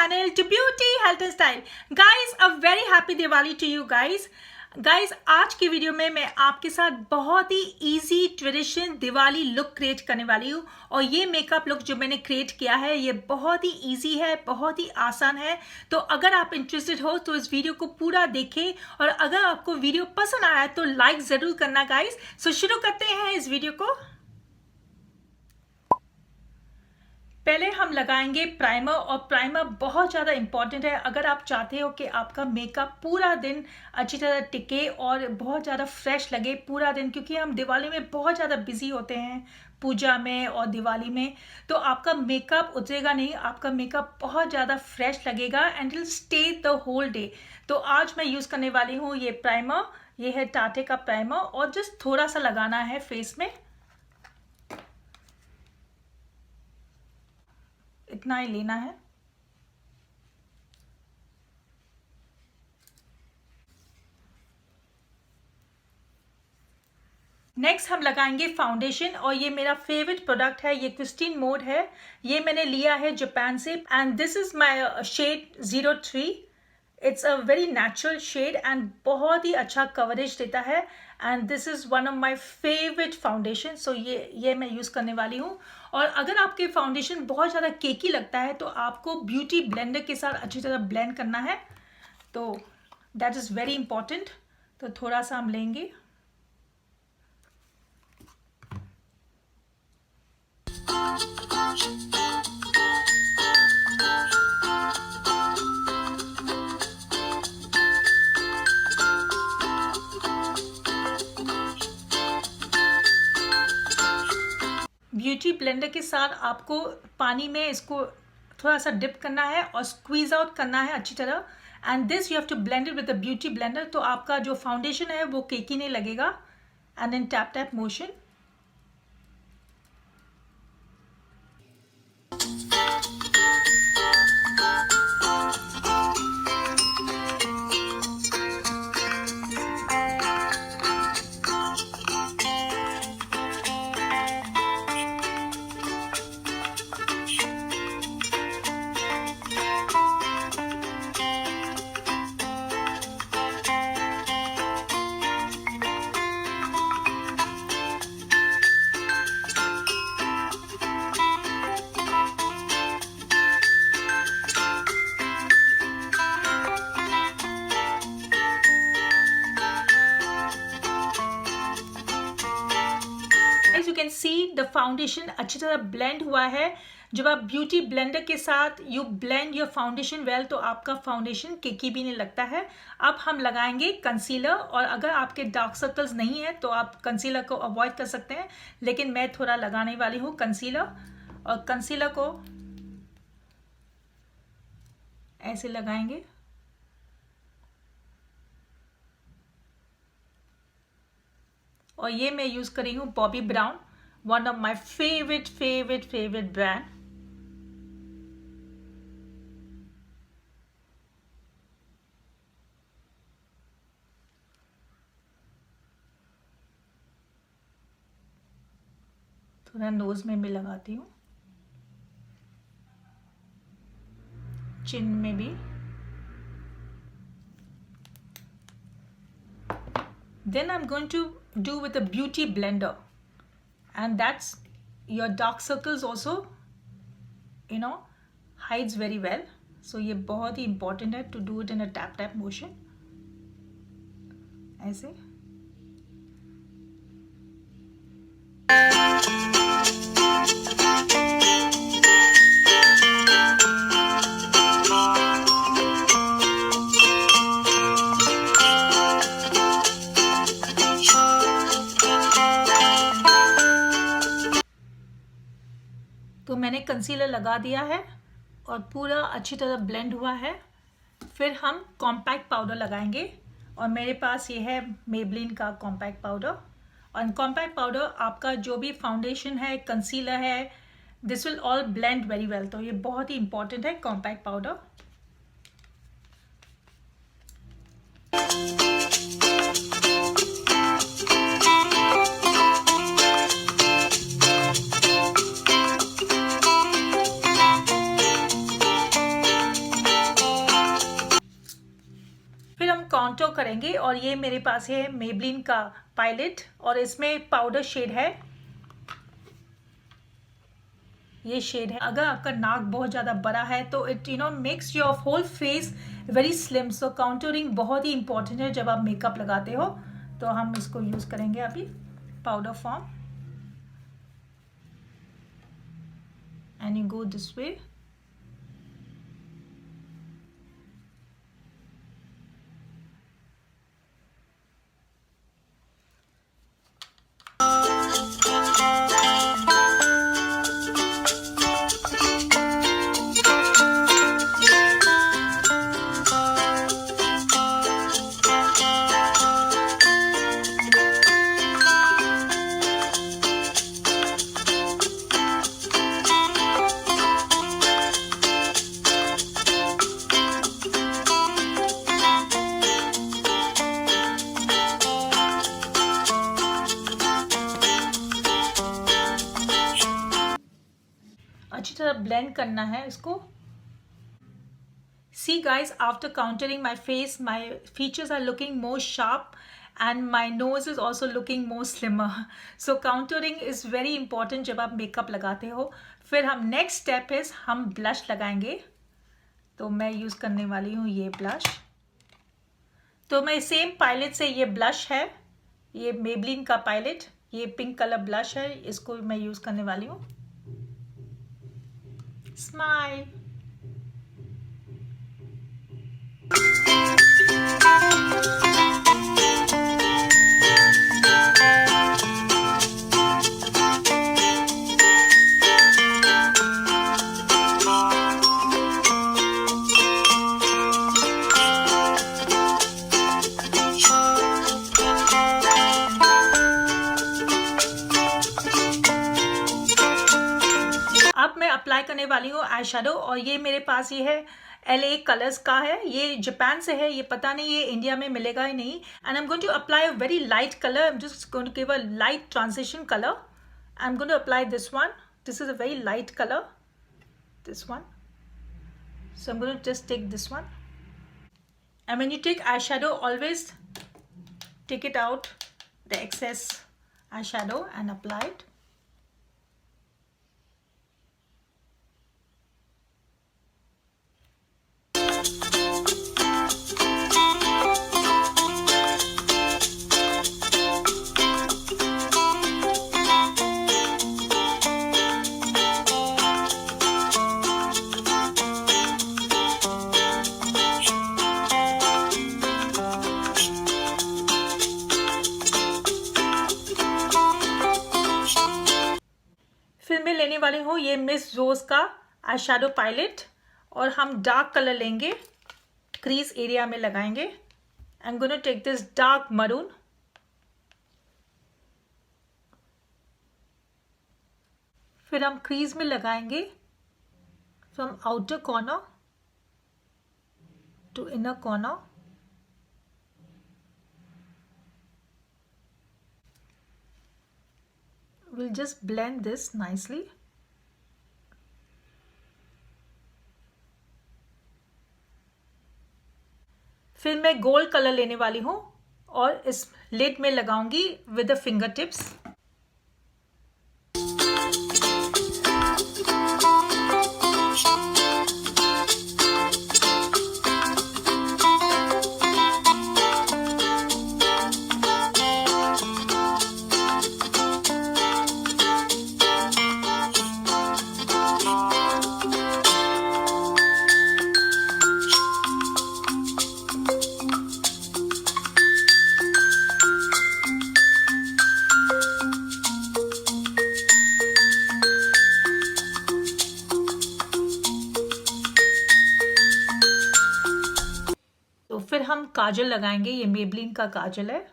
channel to beauty, health and style. Guys, a very happy Diwali to you guys. Guys आज की video में मैं आपके साथ बहुत ही easy traditional Diwali look create करने वाली हूँ। और ये मेकअप लुक जो मैंने क्रिएट किया है ये बहुत ही इजी है, बहुत ही आसान है। तो अगर आप इंटरेस्टेड हो तो इस वीडियो को पूरा देखें, और अगर आपको वीडियो पसंद आया तो लाइक ज़रूर करना गाइज। सो शुरू करते हैं इस वीडियो को। पहले हम लगाएंगे प्राइमर, और प्राइमर बहुत ज़्यादा इम्पॉर्टेंट है अगर आप चाहते हो कि आपका मेकअप पूरा दिन अच्छी तरह टिके और बहुत ज़्यादा फ्रेश लगे पूरा दिन, क्योंकि हम दिवाली में बहुत ज़्यादा बिजी होते हैं पूजा में और दिवाली में। तो आपका मेकअप उतरेगा नहीं, आपका मेकअप बहुत ज़्यादा फ्रेश लगेगा and will stay the whole day. तो आज मैं यूज़ करने वाली हूँ ये प्राइमर, ये है टाटे का प्राइमर, और जस्ट थोड़ा सा लगाना है फेस में, इतना ही लेना है। नेक्स्ट हम लगाएंगे फाउंडेशन, और ये मेरा फेवरेट प्रोडक्ट है, ये क्रिस्टीन मोड है। ये मैंने लिया है जापान से and this is my shade 03। It's a very natural shade and बहुत ही अच्छा कवरेज देता है and this is one of my favourite foundation. So ये मैं यूज़ करने वाली हूँ। और अगर आपके फाउंडेशन बहुत ज़्यादा केकी लगता है तो आपको ब्यूटी ब्लेंडर के साथ अच्छी तरह ब्लेंड करना है, तो दैट इज़ वेरी इंपॉर्टेंट। तो थोड़ा सा हम लेंगे, ब्यूटी ब्लेंडर के साथ आपको पानी में इसको थोड़ा सा डिप करना है और स्क्वीज आउट करना है अच्छी तरह। And this you have to blend it with the beauty blender, तो आपका जो फाउंडेशन है वो केकी नहीं लगेगा। And in tap tap motion you can see the foundation अच्छी तरह ब्लेंड हुआ है। जब आप ब्यूटी ब्लेंडर के साथ you blend your foundation well तो आपका फाउंडेशन केकी भी नहीं लगता है। अब हम लगाएंगे कंसीलर, और अगर आपके डार्क सर्कल्स नहीं है तो आप कंसीलर को अवॉइड कर सकते हैं, लेकिन मैं थोड़ा लगाने वाली हूँ कंसीलर। और कंसीलर को ऐसे लगाएंगे, और ये मैं यूज कर रही हूँ Bobby brown, one of my favourite brand. थोड़ा नोज में भी लगाती हूँ, चिन में भी। Then I'm going to do with a beauty blender, and that's your dark circles also, hides very well. So ये बहुत ही important है to do it in a tap tap motion, ऐसे। तो मैंने कंसीलर लगा दिया है और पूरा अच्छी तरह ब्लेंड हुआ है। फिर हम कॉम्पैक्ट पाउडर लगाएंगे, और मेरे पास ये है मेबलिन का कॉम्पैक्ट पाउडर। और कॉम्पैक्ट पाउडर आपका जो भी फाउंडेशन है, कंसीलर है, this will all blend very well. तो ये बहुत ही इंपॉर्टेंट है कॉम्पैक्ट पाउडर। कॉन्टोर करेंगे और ये मेरे पास है मेबलिन का पायलेट और इसमें पाउडर शेड है, ये शेड है। अगर आपका नाक बहुत ज़्यादा बड़ा है तो it makes your whole face very slim, so contouring बहुत ही इंपॉर्टेंट है जब आप मेकअप लगाते हो। तो हम इसको यूज़ करेंगे अभी powder form, and you go this way. अच्छी तरह ब्लेंड करना है इसको। See guys, after contouring my face, my features are looking more sharp and my nose is also looking more slimmer. So contouring is very important जब आप makeup लगाते हो। फिर हम नेक्स्ट स्टेप इज हम ब्लश लगाएंगे। तो मैं यूज़ करने वाली हूँ ये ब्लश। तो मैं सेम पायलेट से, ये ब्लश है, ये मेबलिन का पायलेट, ये पिंक कलर ब्लश है, इसको मैं यूज़ करने वाली हूँ। स्माइल। अब मैं अप्लाई करने वाली हूँ आई शेडो और ये मेरे पास ये है LA कलर्स का है, ये जापान से है, ये पता नहीं ये इंडिया में मिलेगा ही नहीं। And I am going to apply a very light colour, I am just going to give a light transition colour. I am going to apply this one, this is a very light colour, this one. So I'm going to just take this one. And when you take eyeshadow, always take it out, the excess eyeshadow, and apply it. फिर मैं लेने वाली हूँ ये miss रोज का eye shadow palette और हम dark colour लेंगे, क्रीज एरिया में लगाएंगे। I am going to take this dark maroon. फिर हम क्रीज में लगाएंगे from outer corner to inner corner. We'll just blend this nicely. फिर मैं गोल्ड कलर लेने वाली हूँ और इस लिड में लगाऊंगी विद द फिंगर टिप्स। तो फिर हम काजल लगाएंगे, ये मेबलिन का काजल है।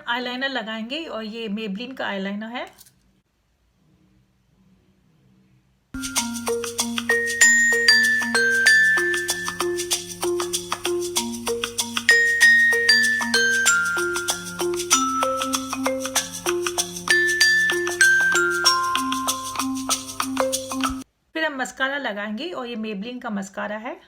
आईलाइनर लगाएंगे और ये मेबलिन का आईलाइनर है। फिर हम मस्कारा लगाएंगे और ये मेबलिन का मस्कारा है।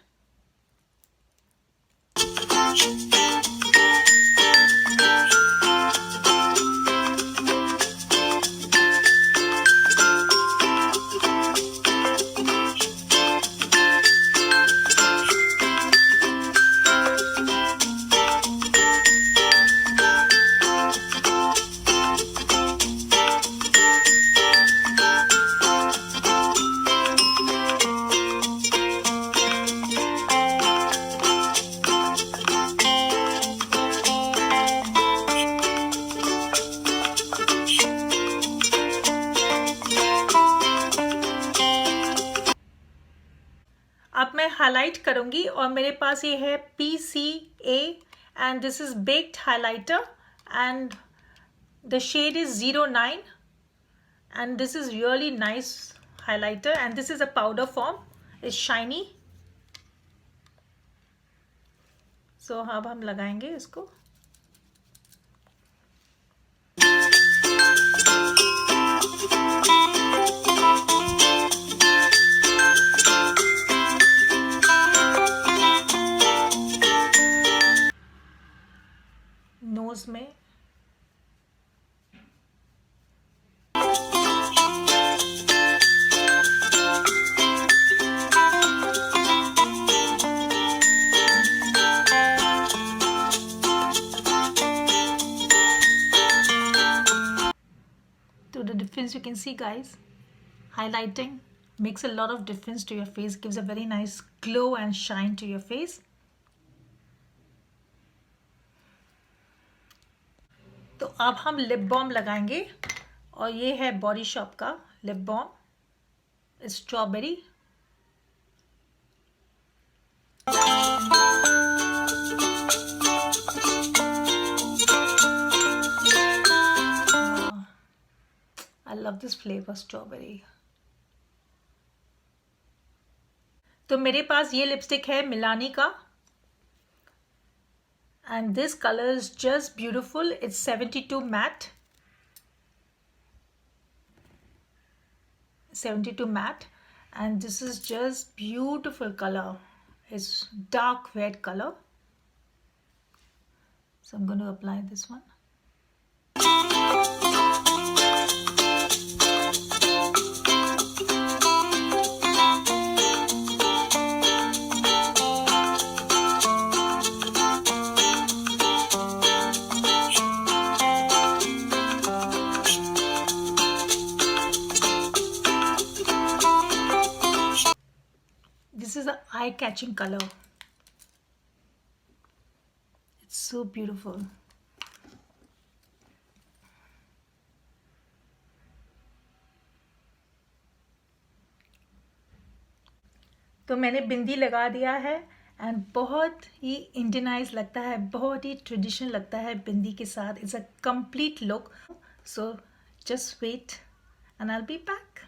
अब मैं हाईलाइट करूंगी और मेरे पास ये है PCA and this is baked highlighter and the shade is 09 and this is really nice highlighter and this is a powder form, it's shiny. So अब हम लगाएंगे इसको। नोज में the difference you can see, guys, highlighting makes a lot of difference to your face, gives a very nice glow and shine to your face. तो अब हम lip balm लगाएंगे और ये है बॉडी शॉप का lip balm strawberry. I love this flavor strawberry. तो मेरे पास ये लिपस्टिक है मिलानी का and this color is just beautiful. It's 72 matte. 72 matte and this is just beautiful color. It's dark red color. So I'm going to apply this one. This is an eye-catching color. It's so beautiful. तो मैंने बिंदी लगा दिया है and बहुत ही Indianise लगता है, बहुत ही traditional लगता है बिंदी के साथ. It's a complete look. So just wait and I will be back.